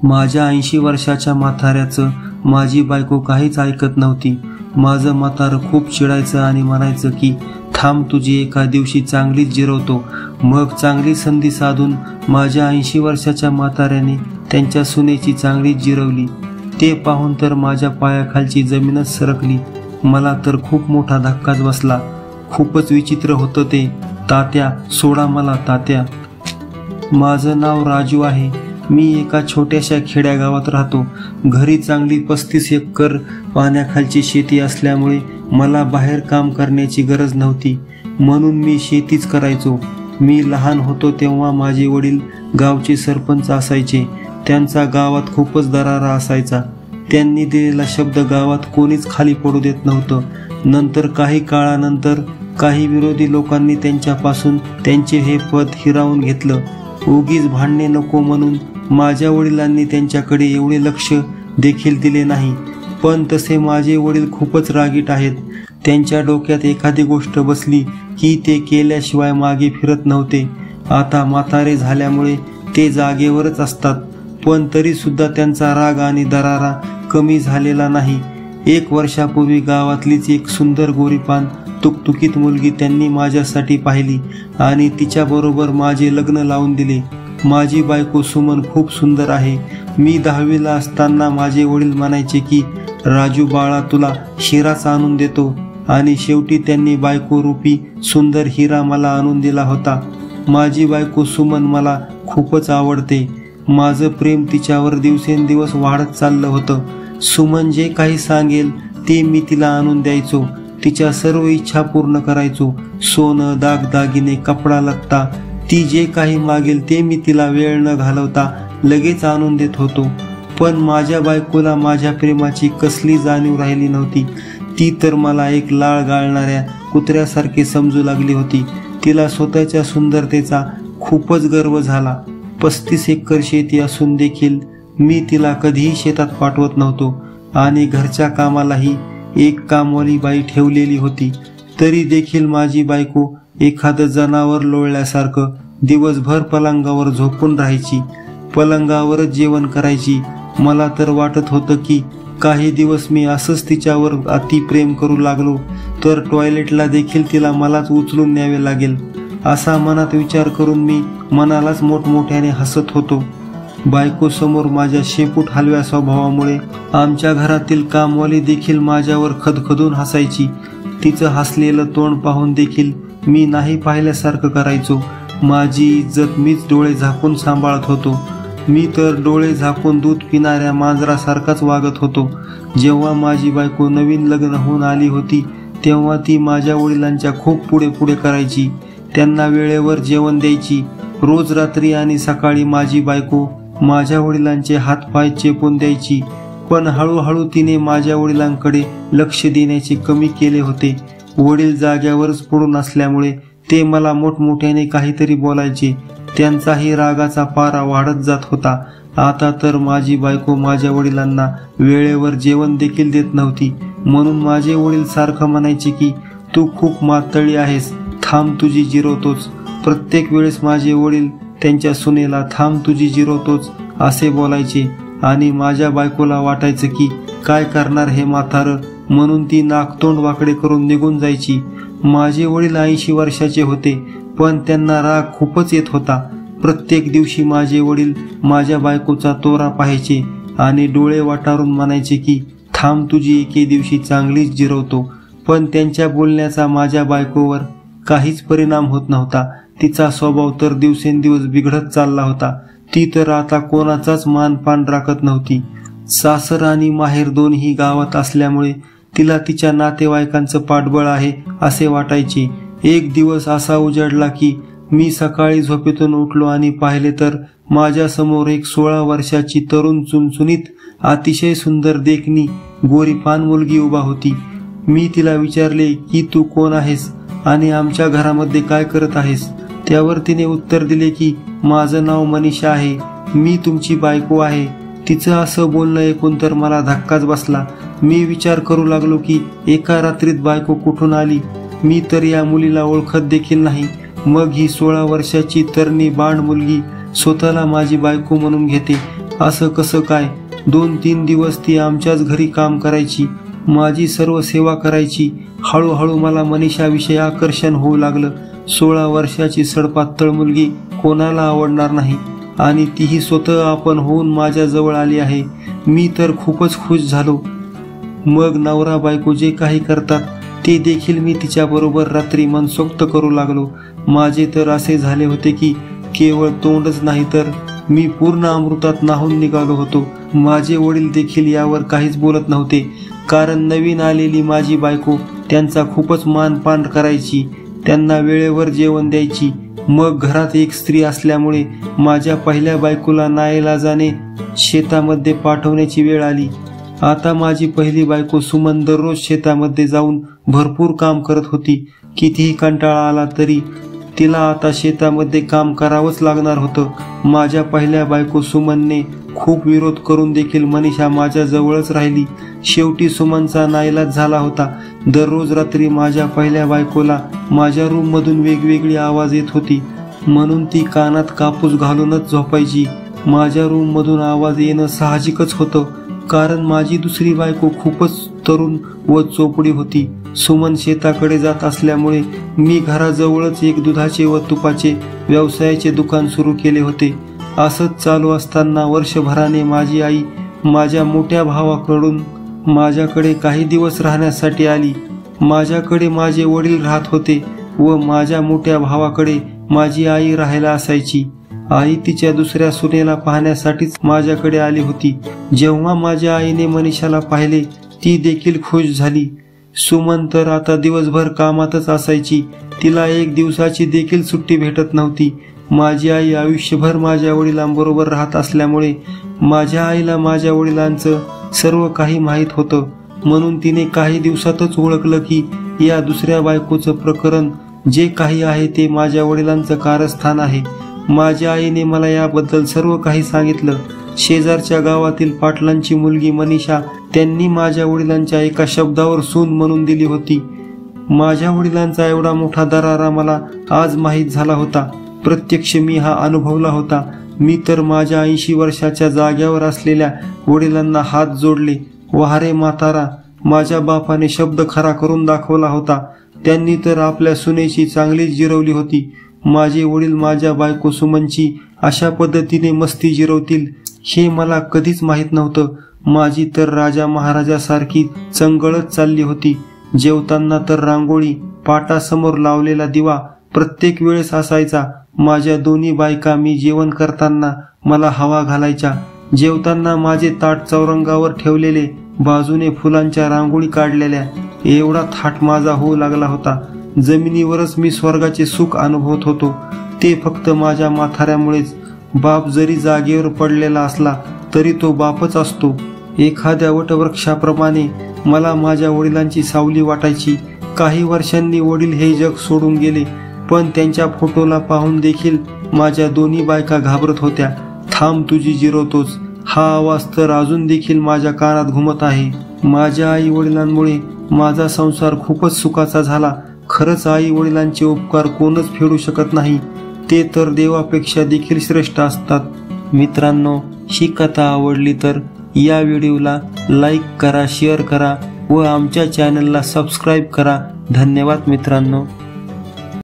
माझ्या 80 वर्षाच्या म्हाताऱ्याचं माझी बायको काहीच ऐकत नव्हती. माझं म्हातारं खूप चिडायचं आणि म्हणायचं की थांब, तुझी एका दिवशी चांगलीच जिरवतो. मग चांगली संधी साधून माझ्या 80 वर्षाच्या म्हाताऱ्याने त्यांच्या सुनेची चांगलीच जिरवली. ते पाहून तर माझ्या पायाखालची जमीनच सरकली. मला तर खूप मोठा धक्काच बसला. खूपच विचित्र होतं ते. तात्या, सोडा मला तात्या. माझं नाव राजू आहे. मी एका छोट्याशा खेड्यागावात राहतो. घरी चांगली 35 एकर पाण्याखालची शेती असल्यामुळे मला बाहेर काम करण्याची गरज नव्हती, म्हणून मी शेतीच करायचो. मी लहान होतो तेव्हा माझे वडील गावचे सरपंच असायचे. त्यांचा गावात खूपच दरारा असायचा. त्यांनी दिलेला शब्द गावात कोणीच खाली पडू देत नव्हतं. नंतर काही काळानंतर काही विरोधी लोकांनी त्यांच्यापासून त्यांचे हे पद हिरावून घेतलं. उगीच भांडणे नको म्हणून माझ्या वडिलांनी त्यांच्याकडे एवढे लक्ष देखील दिले नाही. पण तसे माझे वडील खूपच रागीट आहेत. त्यांच्या डोक्यात एखादी गोष्ट बसली की ते केल्याशिवाय मागे फिरत नव्हते. आता म्हातारे झाल्यामुळे ते जागेवरच असतात, पण तरी सुद्धा त्यांचा राग आणि दरारा कमी झालेला नाही. 1 वर्षापूर्वी गावातलीच एक सुंदर गोरीपान तुकतुकीत मुलगी त्यांनी माझ्यासाठी पाहिली आणि तिच्याबरोबर माझे लग्न लावून दिले. माझी बायको सुमन खूप सुंदर आहे. मी 10वीला असताना माझे वडील म्हणायचे की राजू बाळा, तुला हिराच आणून देतो, आणि शेवटी त्यांनी बायको रूपी सुंदर हिरा मला आणून दिला होता. माझी बायको सुमन मला खूपच आवडते. माझं प्रेम तिच्यावर दिवसेंदिवस वाढत चाललं होतं. सुमन जे काही सांगेल ते मी तिला आणून द्यायचो. तिच्या सर्व इच्छा पूर्ण करायचो. सोनं, दागदागिने, कपडा लत्ता, ती जे काही मागेल ते मी तिला वेळ न घालवता लगेच आणून देत होतो. पण माझ्या बायकोला माझ्या प्रेमाची कसली जाणीव राहिली नव्हती. ती तर मला एक लाळ गाळणाऱ्या कुत्र्यासारखे समजू लागली होती. तिला स्वतःच्या सुंदरतेचा खूपच गर्व झाला. 35 एकर शेती असून देखील मी तिला कधीही शेतात पाठवत नव्हतो आणि घरच्या कामालाही एक कामवाली बाई ठेवलेली होती. तरी देखील माझी बायको एखादं जनावर लोळल्यासारखं दिवसभर पलंगावर झोपून राहायची. पलंगावरच जेवण करायची. मला तर वाटत होतं की काही दिवस मी असंच तिच्यावर अति प्रेम करू लागलो तर टॉयलेटला देखील तिला मलाच उचलून न्यावे लागेल, असा मनात विचार करून मी मनालाच मोठमोठ्याने हसत होतो. बायकोसमोर माझ्या शेपूट हलव्या स्वभावामुळे आमच्या घरातील कामवाली देखील माझ्यावर खदखदून हसायची. तिचं हसलेलं तोंड पाहून देखील मी नाही पाहिल्यासारखं करायचो. माझी इज्जत मीच डोळे झाकून सांभाळत होतो. मी तर डोळे झाकून दूध पिणाऱ्या मांजरासारखाच वागत होतो. जेव्हा माझी बायको नवीन लग्न होऊन आली होती तेव्हा ती माझ्या वडिलांच्या खूप पुढे पुढे करायची. त्यांना वेळेवर जेवण द्यायची. रोज रात्री आणि सकाळी माझी बायको माझ्या वडिलांचे हातपाय चेपून द्यायची. पण हळूहळू तिने माझ्या वडिलांकडे लक्ष देण्याचे कमी केले होते. वडील जाग्यावरच पडून असल्यामुळे ते मला मोठमोठ्याने काहीतरी बोलायचे. त्यांचाही रागाचा पारा वाढत जात होता. आता तर माझी बायको माझ्या वडिलांना वेळेवर जेवण देखील देत नव्हती. म्हणून माझे वडील सारखं म्हणायचे की तू खूप मातळी आहेस, थांब तुझी जिरवतोच. प्रत्येक वेळेस माझे वडील त्यांच्या सुनेला थांब तुझी जिरवतोच असे बोलायचे आणि माझ्या बायकोला वाटायचं की काय करणार हे म्हातारं, म्हणून ती नाकतोंड वाकडे करून निघून जायची. माझे वडील 80 वर्षाचे होते, पण त्यांना राग खूपच येत होता. प्रत्येक दिवशी माझे वडील माझ्या बायकोचा तोरा पाहायचे आणि डोळे वाटारून म्हणायचे की थांब तुझी एके दिवशी चांगलीच जिरवतो. पण त्यांच्या बोलण्याचा माझ्या बायकोवर काहीच परिणाम होत नव्हता. तिचा स्वभाव तर दिवसेंदिवस बिघडत चालला होता. ती तर आता कोणाचाच मानपान राखत नव्हती. सासर आणि माहेर दोन्ही गावात असल्यामुळे तिला तिच्या नातेवाईकांचं पाठबळ आहे असे वाटायचे. एक दिवस असा उजाडला की मी सकाळी झोपेतून उठलो आणि पाहिले तर माझ्या समोर एक 16 वर्षाची तरुण चुणचुणीत अतिशय सुंदर देखणी गोरीपान मुलगी उभा होती. मी तिला विचारले की तू कोण आहेस आणि आमच्या घरामध्ये काय करत आहेस? त्यावर तिने उत्तर दिले की माझं नाव मनीषा आहे, मी तुमची बायको आहे. तिचं असं बोलणं ऐकून तर मला धक्काच बसला. मी विचार करू लागलो की एका रात्रीत बायको कुठून आली. मी तर या मुलीला ओळखत देखील नाही. मग ही 16 वर्षाची तरणी बांड मुलगी स्वतःला माझी बायको म्हणून घेते. असं कसं काय? 2-3 दिवस ती आमच्याच घरी काम करायची, माझी सर्व सेवा करायची. हळूहळू मला मनीषाविषयी आकर्षण होऊ लागलं. 16 वर्षाची सडपातळ मुलगी कोणाला आवडणार नाही, आणि तीही स्वतः आपण होऊन माझ्या जवळ आली आहे. मी तर खूपच खुश झालो. मग नवरा बायको जे काही करतात ते देखील मी तिच्याबरोबर रात्री मनसोक्त करू लागलो. माझे तर असे झाले होते की केवळ तोंडच नाही तर मी पूर्ण अमृतात न्हाऊन निघालो होतो. माझे वडील देखील यावर काहीच बोलत नव्हते, कारण नवीन आलेली माझी बायको त्यांचा खूपच मानपान करायची, त्यांना वेळेवर जेवण द्यायची. मग घरात एक स्त्री असल्यामुळे माझ्या पहिल्या बायकोला नाईलाजाने शेतामध्ये पाठवण्याची वेळ आली. आता माझी पहिली बायको सुमन दररोज शेतामध्ये जाऊन भरपूर काम करत होती. कितीही कंटाळा आला तरी तिला आता शेतामध्ये काम करावंच लागणार होतं. माझ्या पहिल्या बायको सुमनने खूप विरोध करून देखील मनीषा माझ्या जवळच राहिली. शेवटी सुमनचा नाईलाज झाला होता. दररोज रात्री माझ्या पहिल्या बायकोला माझ्या रूममधून वेगवेगळी आवाज येत होती, म्हणून ती कानात कापूस घालूनच झोपायची. माझ्या रूममधून आवाज येणं साहजिकच होतं, कारण माझी दुसरी बायको खूपच तरुण व चोपडी होती. सुमन शेताकडे जात असल्यामुळे मी घराजवळच एक दुधाचे व तुपाचे व्यवसायाचे दुकान सुरू केले होते. असंच चालू असताना वर्षभराने माझी आई माझ्या मोठ्या भावाकडून माझ्याकडे काही दिवस राहण्यासाठी आली. माझ्याकडे माझे वडील राहत होते व माझ्या मोठ्या भावाकडे माझी आई राहायला असायची. आई तिच्या दुसऱ्या सुनेला पाहण्यासाठीच माझ्याकडे आली होती. जेव्हा माझ्या आईने मनीषाला पाहिले ती देखील खुश झाली. सुमन तर आता दिवसभर कामातच असायची, तिला एक दिवसाची देखील सुट्टी भेटत नव्हती. माझी आई आयुष्यभर माझ्या वडिलांबरोबर राहत असल्यामुळे माझ्या आईला माझ्या वडिलांचं सर्व काही माहीत होतं, म्हणून तिने काही दिवसातच ओळखलं की या दुसऱ्या बायकोचं प्रकरण जे काही आहे ते माझ्या वडिलांचं कारस्थान आहे. माझ्या आईने मला याबद्दल सर्व काही सांगितलं. शेजारच्या गावातील पाटलांची मुलगी मनीषा त्यांनी माझ्या वडिलांच्या एका शब्दावर सून म्हणून दिली होती. माझ्या वडिलांचा एवढा मोठा दरारा मला आज माहीत झाला होता. प्रत्यक्ष मी हा अनुभवला होता. मी तर माझ्या 80 वर्षाच्या जाग्यावर असलेल्या वडिलांना हात जोडले. वारे म्हातारा, माझ्या बापाने शब्द खरा करून दाखवला होता. त्यांनी तर आपल्या सुनेची चांगलीच जिरवली होती. माझे वडील माझ्या बायको सुमनची अशा पद्धतीने मस्ती जिरवतील हे मला कधीच माहीत नव्हतं. माझी तर राजा महाराजासारखी चंगळच चालली होती. जेवताना तर रांगोळी, पाटासमोर लावलेला दिवा प्रत्येक वेळेस असायचा. माझ्या दोन्ही बायका मी जेवण करताना मला हवा घालायच्या. जेवताना माझे ताट चौरंगावर ठेवलेले, बाजूने फुलांच्या रांगोळी काढलेल्या, एवढा थाट माझा होऊ लागला होता. जमिनीवरच मी स्वर्गाचे सुख अनुभवत होतो. ते फक्त माझ्या म्हाताऱ्यामुळेच. बाप जरी जागेवर पडलेला असला तरी तो बापच असतो. एखाद्या वटवृक्षाप्रमाणे मला माझ्या वडिलांची सावली वाटायची. काही वर्षांनी वडील हे जग सोडून गेले, पण त्यांच्या फोटोला पाहून देखील माझ्या दोन्ही बायका घाबरत होत्या. थांब, तुझी जिरवतोच, हा आवाज तर अजून देखील माझ्या कानात घुमत आहे. माझ्या आई वडिलांमुळे माझा संसार खूपच सुखाचा झाला. खरंच आई वडिलांचे उपकार कोणच फेडू शकत नाही. ते तर देवापेक्षा देखील श्रेष्ठ असतात. मित्रांनो, ही कथा आवडली तर या व्हिडिओला लाईक करा, शेअर करा व आमच्या चॅनलला सबस्क्राईब करा. धन्यवाद मित्रांनो.